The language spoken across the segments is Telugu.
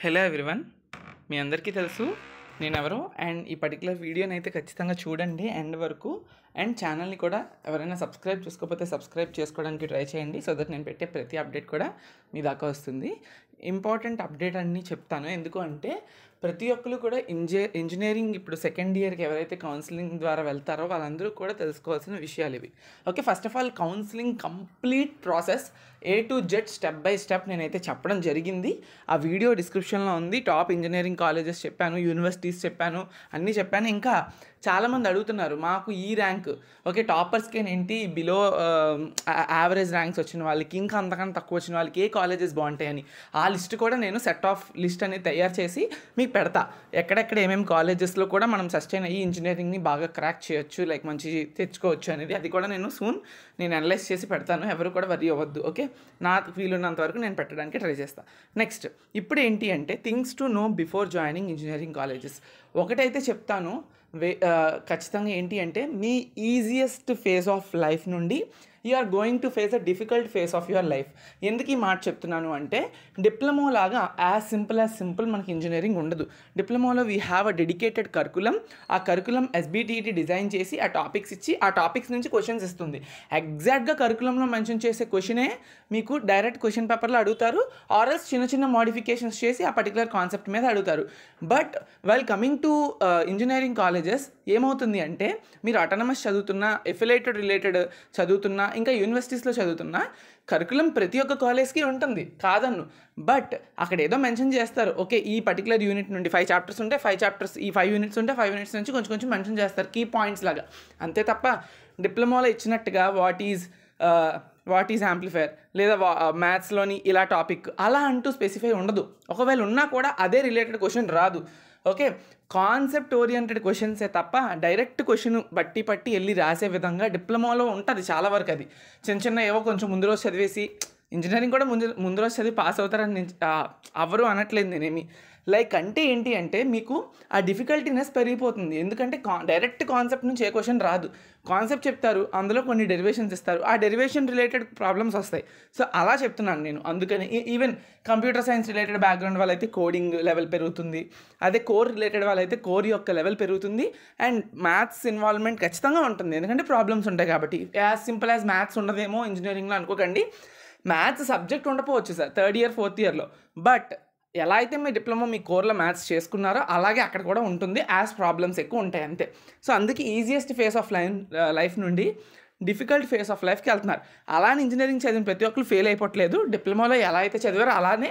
హలో ఎవ్రీవన్, మీ అందరికీ తెలుసు నేను ఎవరో. అండ్ ఈ పర్టికులర్ వీడియోని అయితే ఖచ్చితంగా చూడండి ఎండ్ వరకు. అండ్ ఛానల్ని కూడా ఎవరైనా సబ్స్క్రైబ్ చేసుకోకపోతే సబ్స్క్రైబ్ చేసుకోవడానికి ట్రై చేయండి, సో దట్ నేను పెట్టే ప్రతి అప్డేట్ కూడా మీ దాకా వస్తుంది. ఇంపార్టెంట్ అప్డేట్ అన్నీ చెప్తాను, ఎందుకు అంటే ప్రతి ఒక్కరు కూడా ఇంజనీరింగ్ ఇప్పుడు సెకండ్ ఇయర్కి ఎవరైతే కౌన్సిలింగ్ ద్వారా వెళ్తారో వాళ్ళందరూ కూడా తెలుసుకోవాల్సిన విషయాలు ఇవి. Okay, first of all counselling complete process A to Z step by step నేనైతే చెప్పడం జరిగింది. ఆ వీడియో డిస్క్రిప్షన్లో ఉంది. టాప్ ఇంజనీరింగ్ కాలేజెస్ చెప్పాను, యూనివర్సిటీస్ చెప్పాను, అన్నీ చెప్పాను. ఇంకా చాలామంది అడుగుతున్నారు మాకు ఈ ర్యాంక్ ఓకే టాపర్స్కి ఏంటి, బిలో యావరేజ్ ర్యాంక్స్ వచ్చిన వాళ్ళకి, ఇంకా అంతకన్నా తక్కువ వచ్చిన వాళ్ళకి ఏ కాలేజెస్ బాగుంటాయని ఆ లిస్ట్ కూడా నేను సెట్ ఆఫ్ లిస్ట్ అనేది తయారు చేసి మీకు పెడతా. ఎక్కడెక్కడ ఏమేమి కాలేజెస్లో కూడా మనం సస్టైన్ అయ్యి ఇంజనీరింగ్ని బాగా క్రాక్ చేయొచ్చు, లైక్ మంచి తెచ్చుకోవచ్చు అనేది, అది కూడా నేను అనలైజ్ చేసి పెడతాను. ఎవరు కూడా వరీ అవ్వద్దు. ఓకే, నాకు వీలున్నంత వరకు నేను పెట్టడానికి ట్రై చేస్తాను. నెక్స్ట్ ఇప్పుడు ఏంటి అంటే things to know before joining engineering colleges. ఒకటైతే చెప్తాను, ఖచ్చితంగా ఏంటి అంటే మీ ఈజియెస్ట్ ఫేజ్ ఆఫ్ లైఫ్ నుండి you are going to face a difficult phase of your life. ఎందుకు ఈ మాట చెప్తున్నాను అంటే డిప్లొమా లాగా యాజ్ సింపుల్ మనకి ఇంజనీరింగ్ ఉండదు. డిప్లొమాలో we have a dedicated curriculum. ఆ కరికులం SBTT డిజైన్ చేసి ఆ టాపిక్స్ ఇచ్చి ఆ టాపిక్స్ నుంచి క్వశ్చన్స్ ఇస్తుంది. ఎగ్జాక్ట్గా కరికులంలో మెన్షన్ చేసే క్వశ్చనే మీకు డైరెక్ట్ క్వశ్చన్ పేపర్లో అడుగుతారు, ఆర్ఎల్స్ చిన్న మోడిఫికేషన్స్ చేసి ఆ పర్టికులర్ కాన్సెప్ట్ మీద అడుగుతారు. But while coming to engineering colleges ఏమవుతుంది అంటే మీరు ఆటోనమస్ చదువుతున్నా, ఎఫిలేటెడ్ రిలేటెడ్ చదువుతున్నా, ఇంకా యూనివర్సిటీస్లో చదువుతున్నా కరికులం ప్రతి ఒక్క కాలేజ్కి ఉంటుంది, కాదన్ను. బట్ అక్కడ ఏదో మెన్షన్ చేస్తారు, ఓకే ఈ పర్టికులర్ యూనిట్ నుండి 5 చాప్టర్స్ ఉంటే 5 చాప్టర్స్, ఈ 5 యూనిట్స్ ఉంటే 5 యూనిట్స్ నుంచి కొంచెం మెన్షన్ చేస్తారు కీ పాయింట్స్ లాగా. అంతే తప్ప డిప్లొమాలో ఇచ్చినట్టుగా వాట్ ఈజ్ యాంప్లిఫైర్ లేదా మ్యాథ్స్లోని ఇలా టాపిక్ అలా అంటూ స్పెసిఫై ఉండదు. ఒకవేళ ఉన్నా కూడా అదే రిలేటెడ్ క్వశ్చన్ రాదు. ఓకే, కాన్సెప్ట్ ఓరియంటెడ్ క్వశ్చన్సే తప్ప డైరెక్ట్ క్వశ్చన్ బట్టి వెళ్ళి రాసే విధంగా డిప్లొమాలో ఉంటుంది చాలా వరకు. అది చిన్న ఏవో కొంచెం ముందు రోజు చదివేసి ఇంజనీరింగ్ కూడా ముందు రోజు చదివి పాస్ అవుతారని ఎవరు అనట్లేదు నేనేమి. లైక్ అంటే ఏంటి అంటే మీకు ఆ డిఫికల్టీనెస్ పెరిగిపోతుంది. ఎందుకంటే డైరెక్ట్ కాన్సెప్ట్ నుంచి ఏ క్వశ్చన్ రాదు. కాన్సెప్ట్ చెప్తారు, అందులో కొన్ని డెరివేషన్స్ ఇస్తారు, ఆ డెరివేషన్ రిలేటెడ్ ప్రాబ్లమ్స్ వస్తాయి. సో అలా చెప్తున్నాను నేను. అందుకని even computer science related background వాళ్ళైతే కోడింగ్ లెవెల్ పెరుగుతుంది, అదే కోర్ రిలేటెడ్ వాళ్ళైతే కోర్ యొక్క లెవెల్ పెరుగుతుంది. అండ్ మ్యాథ్స్ ఇన్వాల్వ్మెంట్ ఖచ్చితంగా ఉంటుంది, ఎందుకంటే ప్రాబ్లమ్స్ ఉంటాయి కాబట్టి. యాజ్ సింపుల్ యాజ్ మ్యాథ్స్ ఉండదేమో ఇంజనీరింగ్లో అనుకోకండి. మ్యాథ్స్ సబ్జెక్ట్ ఉండకపోవచ్చు సార్ 3rd ఇయర్ 4th ఇయర్లో, బట్ ఎలా అయితే మీ డిప్లొమా మీ కోర్లో మ్యాథ్స్ చేసుకున్నారో అలాగే అక్కడ కూడా ఉంటుంది, యాజ్ ప్రాబ్లమ్స్ ఎక్కువ ఉంటాయి అంతే. సో అందుకే ఈజియెస్ట్ ఫేస్ ఆఫ్ లైఫ్ నుండి డిఫికల్ట్ ఫేస్ ఆఫ్ లైఫ్కి వెళ్తున్నారు. అలానే ఇంజనీరింగ్ చదివిన ప్రతి ఒక్కరు ఫెయిల్ అయిపోవట్లేదు. డిప్లొమాలో ఎలా అయితే చదివారో అలానే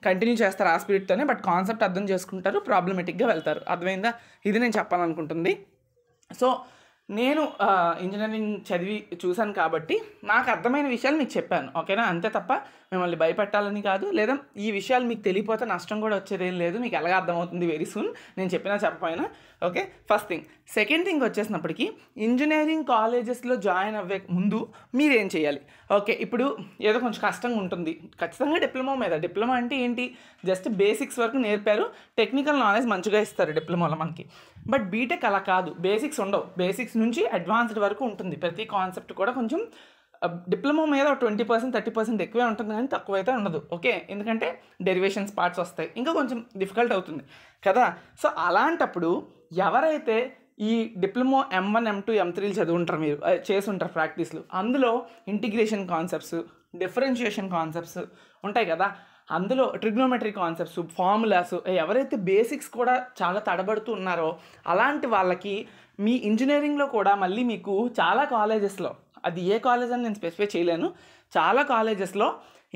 కంటిన్యూ చేస్తారు ఆ స్పిరిట్తోనే, బట్ కాన్సెప్ట్ అర్థం చేసుకుంటారు, ప్రాబ్లమేటిక్గా వెళ్తారు. అర్థమైందా? ఇది నేను చెప్పాలనుకుంటుంది. సో నేను ఇంజనీరింగ్ చదివి చూశాను కాబట్టి నాకు అర్థమైన విషయాలు మీకు చెప్పాను, ఓకేనా? అంతే తప్ప మిమ్మల్ని భయపెట్టాలని కాదు, లేదా ఈ విషయాలు మీకు తెలియపోతే నష్టం కూడా వచ్చేదేం లేదు. మీకు ఎలాగ అర్థమవుతుంది వెరీ సూన్, నేను చెప్పినా చెప్పపోయినా. Okay, first thing. Second thing వచ్చేసినప్పటికీ ఇంజనీరింగ్ కాలేజెస్లో జాయిన్ అవ్వే ముందు మీరేం చేయాలి? ఓకే, ఇప్పుడు ఏదో కొంచెం కష్టంగా ఉంటుంది ఖచ్చితంగా డిప్లొమా మీద. డిప్లొమా అంటే ఏంటి, జస్ట్ బేసిక్స్ వరకు నేర్పారు, టెక్నికల్ నాలెడ్జ్ మంచిగా ఇస్తారు డిప్లొమాలో మనకి. బట్ బీటెక్ అలా కాదు, బేసిక్స్ ఉండవు. బేసిక్స్ నుంచి అడ్వాన్స్డ్ వరకు ఉంటుంది. ప్రతి కాన్సెప్ట్ కూడా కొంచెం డిప్లొమా మీద 20% 30% ఎక్కువే ఉంటుంది, కానీ తక్కువైతే ఉండదు. ఓకే, ఎందుకంటే డెరివేషన్స్ పార్ట్స్ వస్తాయి, ఇంకా కొంచెం డిఫికల్ట్ అవుతుంది కదా. సో అలాంటప్పుడు ఎవరైతే ఈ డిప్లొమా M1 M2 M3 చదువుంటారు, మీరు చేసి ఉంటారు ప్రాక్టీస్లు, అందులో ఇంటిగ్రేషన్ కాన్సెప్ట్స్, డిఫరెన్షియేషన్ కాన్సెప్ట్స్ ఉంటాయి కదా, అందులో ట్రిగ్నోమెట్రీ కాన్సెప్ట్స్, ఫార్ములాస్, ఎవరైతే బేసిక్స్ కూడా చాలా తడబడుతూ ఉన్నారో అలాంటి వాళ్ళకి మీ ఇంజనీరింగ్లో కూడా మళ్ళీ మీకు చాలా కాలేజెస్లో, అది ఏ కాలేజ్ అని నేను స్పెసిఫై చేయలేను, చాలా కాలేజెస్లో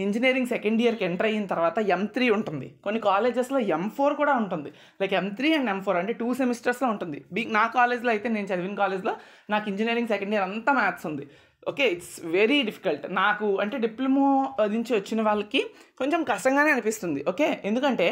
ఇంజనీరింగ్ సెకండ్ ఇయర్కి ఎంటర్ అయిన తర్వాత M3 ఉంటుంది, కొన్ని కాలేజెస్లో M4 కూడా ఉంటుంది. లైక్ M3 అండ్ M4 అంటే 2 సెమిస్టర్స్లో ఉంటుంది. నా కాలేజ్లో అయితే, నేను చదివిన కాలేజ్లో నాకు ఇంజనీరింగ్ సెకండ్ ఇయర్ అంతా మ్యాథ్స్ ఉంది. Okay, it's very difficult. నాకు అంటే డిప్లొమా నుంచి వచ్చిన వాళ్ళకి కొంచెం కష్టంగానే అనిపిస్తుంది. ఓకే, ఎందుకంటే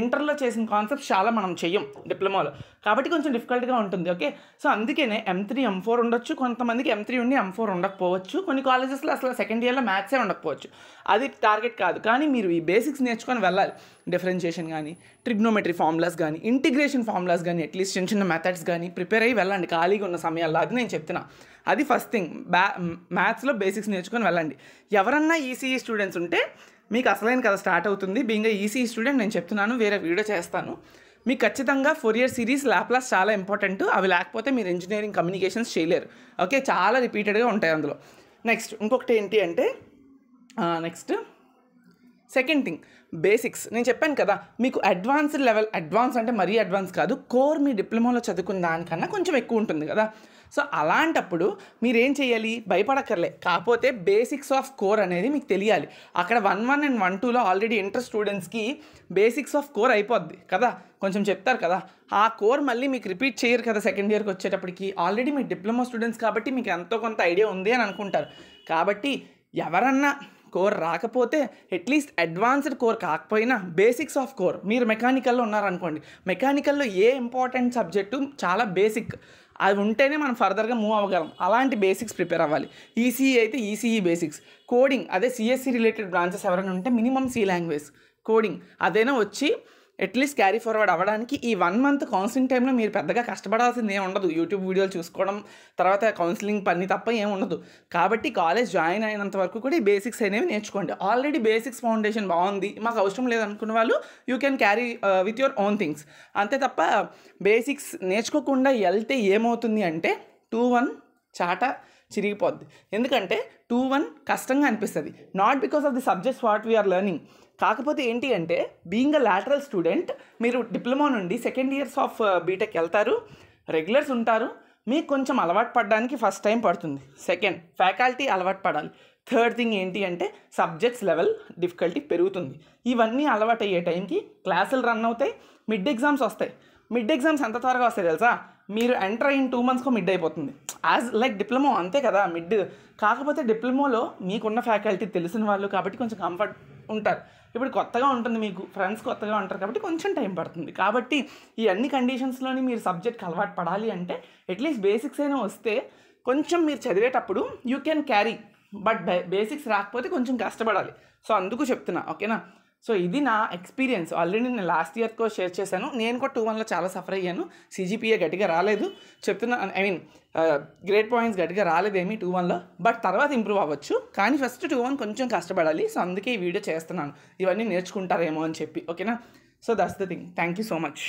ఇంటర్లో చేసిన కాన్సెప్ట్స్ చాలా మనం చెయ్యం డిప్లొమాలో, కాబట్టి కొంచెం డిఫికల్ట్గా ఉంటుంది. ఓకే, సో అందుకనే M3 M4 ఉండొచ్చు, కొంతమందికి M3 ఉండి M4 ఉండకపోవచ్చు, కొన్ని కాలేజెస్లో అసలు సెకండ్ ఇయర్లో మ్యాథ్సే ఉండకపోవచ్చు. అది టార్గెట్ కాదు, కానీ మీరు ఈ బేసిక్స్ నేర్చుకొని వెళ్ళాలి. డిఫరెన్షియేషన్ కానీ, ట్రిగ్నోమెట్రీ ఫార్ములాస్ కానీ, ఇంటిగ్రేషన్ ఫార్ములాస్ కానీ, అట్లీస్ట్ చిన్న మెథడ్స్ కానీ ప్రిపేర్ అయ్యి వెళ్ళండి ఖాళీగా ఉన్న సమయాల్లో. అది నేను చెప్తున్నా. అది ఫస్ట్ థింగ్. మ్యాథ్స్లో బేసిక్స్ నేర్చుకొని వెళ్ళండి. ఎవరన్నా ఈసీఈ స్టూడెంట్స్ ఉంటే మీకు అసలైన కథ స్టార్ట్ అవుతుంది. బీయింగ్ ఈసీ స్టూడెంట్ నేను చెప్తున్నాను, వేరే వీడియో చేస్తాను. మీకు ఖచ్చితంగా ఫోరియర్ సిరీస్, లాప్లాస్ చాలా ఇంపార్టెంట్. అవి లేకపోతే మీరు ఇంజనీరింగ్ కమ్యూనికేషన్స్ చేయలేరు. ఓకే, చాలా రిపీటెడ్గా ఉంటాయి అందులో. నెక్స్ట్ ఇంకొకటి ఏంటి అంటే నెక్స్ట్ సెకండ్ థింగ్ బేసిక్స్. నేను చెప్పాను కదా మీకు అడ్వాన్స్డ్ లెవెల్, అడ్వాన్స్ అంటే మరీ అడ్వాన్స్ కాదు, కోర్ మీ డిప్లొమాలో చదువుకున్న దానికన్నా కొంచెం ఎక్కువ ఉంటుంది కదా. సో అలాంటప్పుడు మీరేం చేయాలి, భయపడక్కర్లే. కాకపోతే బేసిక్స్ ఆఫ్ కోర్ అనేది మీకు తెలియాలి. అక్కడ 1-1 అండ్ 1-2లో ఆల్రెడీ ఇంటర్ స్టూడెంట్స్కి బేసిక్స్ ఆఫ్ కోర్ అయిపోద్ది కదా, కొంచెం చెప్తారు కదా. ఆ కోర్ మళ్ళీ మీకు రిపీట్ చేయరు కదా సెకండ్ ఇయర్కి వచ్చేటప్పటికి. ఆల్రెడీ మీ డిప్లొమా స్టూడెంట్స్ కాబట్టి మీకు ఎంతో కొంత ఐడియా ఉంది అని అనుకుంటారు. కాబట్టి ఎవరన్నా కోర్ రాకపోతే అట్లీస్ట్ అడ్వాన్స్డ్ కోర్ కాకపోయినా బేసిక్స్ ఆఫ్ కోర్. మీరు మెకానికల్లో ఉన్నారనుకోండి, మెకానికల్లో ఏ ఇంపార్టెంట్ సబ్జెక్టు చాలా బేసిక్, అది ఉంటేనే మనం ఫర్దర్గా మూవ్ అవ్వగలం. అలాంటి బేసిక్స్ ప్రిపేర్ అవ్వాలి. ఈసీఈ అయితే ఈసీఈ బేసిక్స్, కోడింగ్ అదే సిఎస్సి రిలేటెడ్ బ్రాంచెస్ ఎవరైనా ఉంటే మినిమం సి లాంగ్వేజ్ కోడింగ్ అదైనా వచ్చి అట్లీస్ట్ క్యారీ ఫార్వర్డ్ అవ్వడానికి ఈ 1 మంత్ కౌన్సిలింగ్ టైంలో మీరు పెద్దగా కష్టపడాల్సింది ఏమి ఉండదు. యూట్యూబ్ వీడియోలు చూసుకోవడం, తర్వాత కౌన్సిలింగ్ పని తప్ప ఏమి ఉండదు. కాబట్టి కాలేజ్ జాయిన్ అయినంత వరకు కూడా ఈ బేసిక్స్ అనేవి నేర్చుకోండి. ఆల్రెడీ బేసిక్స్ ఫౌండేషన్ బాగుంది, మాకు అవసరం లేదనుకున్న వాళ్ళు you can carry with your own things. అంతే తప్ప బేసిక్స్ నేర్చుకోకుండా వెళ్తే ఏమవుతుంది అంటే 2-1 చాట చిరిగిపోద్ది. ఎందుకంటే 2-1 కష్టంగా అనిపిస్తుంది, not because of the subjects what we are learning. కాకపోతే ఏంటి అంటే బీయింగ్ అ లాటరల్ స్టూడెంట్, మీరు డిప్లొమా నుండి సెకండ్ ఇయర్స్ ఆఫ్ బీటెక్ వెళ్తారు, రెగ్యులర్స్ ఉంటారు, మీకు కొంచెం అలవాటు పడడానికి ఫస్ట్ టైం పడుతుంది. సెకండ్, ఫ్యాకల్టీ అలవాటు పడాలి. థర్డ్ థింగ్ ఏంటి అంటే సబ్జెక్ట్స్ లెవెల్ డిఫికల్టీ పెరుగుతుంది. ఇవన్నీ అలవాటు అయ్యే టైంకి క్లాసులు రన్ అవుతాయి, మిడ్ ఎగ్జామ్స్ వస్తాయి. మిడ్ ఎగ్జామ్స్ ఎంత త్వరగా వస్తాయి తెలుసా, మీరు ఎంటర్ అయిన 2 మంత్స్కో మిడ్ అయిపోతుంది. యాజ్ లైక్ డిప్లొమా అంతే కదా మిడ్. కాకపోతే డిప్లొమాలో మీకున్న ఫ్యాకల్టీ తెలిసిన వాళ్ళు కాబట్టి కొంచెం కంఫర్ట్ ఉంటారు. ఇప్పుడు కొత్తగా ఉంటుంది, మీకు ఫ్రెండ్స్ కొత్తగా ఉంటారు కాబట్టి కొంచెం టైం పడుతుంది. కాబట్టి ఈ అన్ని కండిషన్స్లోని మీరు సబ్జెక్ట్కి అలవాటు పడాలి అంటే అట్లీస్ట్ బేసిక్స్ అయినా వస్తే కొంచెం మీరు చదివేటప్పుడు you can carry. But basics రాకపోతే కొంచెం కష్టపడాలి. సో అందుకు చెప్తున్నా, ఓకేనా. సో ఇది నా ఎక్స్పీరియన్స్. ఆల్రెడీ నేను లాస్ట్ ఇయర్కో షేర్ చేశాను. నేను కూడా 2-1లో చాలా సఫర్ అయ్యాను. సిజిపిఏ గట్టిగా రాలేదు చెప్తున్నా, ఐ మీన్ గ్రేడ్ పాయింట్స్ గట్టిగా రాలేదేమీ 2-1లో, బట్ తర్వాత ఇంప్రూవ్ అవ్వచ్చు. కానీ ఫస్ట్ 2-1 కొంచెం కష్టపడాలి. సో అందుకే ఈ వీడియో చేస్తున్నాను, ఇవన్నీ నేర్చుకుంటారేమో అని చెప్పి, ఓకేనా. So that's the thing. Thank you so much.